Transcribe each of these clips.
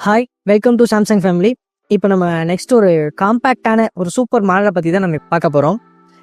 Hi, welcome to Samsung family. இப்போ நம்ம next ஒரு காம்பேக்டான ஒரு சூப்பர் மாடலை பற்றி தான் நம்ம பார்க்க போகிறோம்.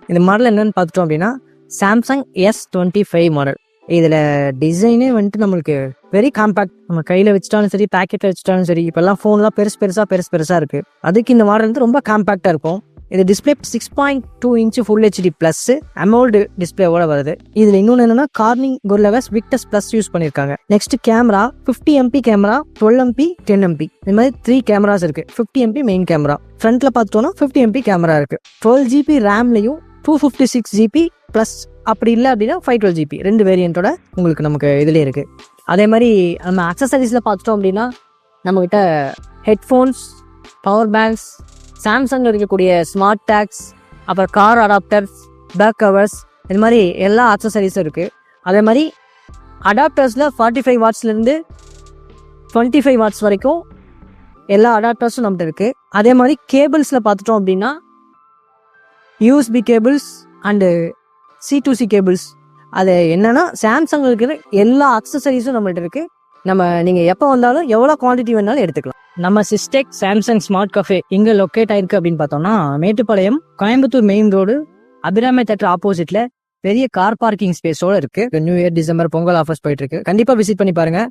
இந்த மாடல் என்னென்னு பார்த்துட்டோம் அப்படின்னா சாம்சங் S25 மாடல். இதில் டிசைனே வந்துட்டு நம்மளுக்கு வெரி காம்பேக்ட். நம்ம கையில் வச்சுட்டாலும் சரி, பேக்கெட்டில் வச்சுட்டாலும் சரி, இப்போல்லாம் ஃபோன்லாம் பெருசாக இருக்குது. அதுக்கு இந்த மாடல் வந்து ரொம்ப காம்பேக்டாக இருக்கும். இது display 6.2 inch full HD plus AMOLED டிஸ்பிளேவோட வருது. இதில் இன்னொன்று என்னன்னா Corning Gorilla Glass Victus Plus use பண்ணியிருக்காங்க. Next camera 50 MP camera, 12 MP, 10 MP இந்த மாதிரி 3 கேமராஸ் இருக்கு. 50 MP மெயின் கேமரா, ஃப்ரண்ட்ல பார்த்தோம்னா 50 MP கேமரா இருக்கு. 12 GB ரேம்லையும் 256 GB ப்ளஸ் அப்படி இல்லை அப்படின்னா 512 GB ரெண்டு வேரியண்ட்டோட உங்களுக்கு நமக்கு இதுலேயே இருக்கு. அதே மாதிரி நம்ம அக்சசரிஸில் பார்த்துட்டோம் அப்படின்னா நம்மகிட்ட ஹெட்ஃபோன்ஸ், பவர் பேங்க்ஸ், சாம்சங்கில் இருக்கக்கூடிய ஸ்மார்ட் டேக்ஸ், அப்புறம் கார் அடாப்டர்ஸ், பேக் கவர்ஸ், இது மாதிரி எல்லா அக்சசரிஸும் இருக்குது. அதே மாதிரி அடாப்டர்ஸில் 45 வாட்ஸ்லேருந்து 25 வாட்ஸ் வரைக்கும் எல்லா அடாப்டர்ஸும் நம்மகிட்ட இருக்குது. அதே மாதிரி கேபிள்ஸில் பார்த்துட்டோம் அப்படின்னா USB cables and C2C cables. அது என்னென்னா சாம்சங்கில் இருக்கிற எல்லா அக்சசரிஸும் நம்மள்ட்ட இருக்குது. நீங்கள் எப்போ வந்தாலும் எவ்வளோ குவான்டிட்டி வேணாலும் எடுத்துக்கலாம். நம்ம சிஸ்டெக் சாம்சங் ஸ்மார்ட் கஃபே எங்கே லொக்கேட் ஆயிருக்கு அப்படின்னு பார்த்தோம்னா Mettupalayam, Coimbatore main road, Abirami theatre ஆப்போசிட்ல பெரிய கார் பார்க்கிங் ஸ்பேஸோட இருக்கு. New year, December, Pongal offers போயிட்டு இருக்கு. கண்டிப்பா விசிட் பண்ணி பாருங்க.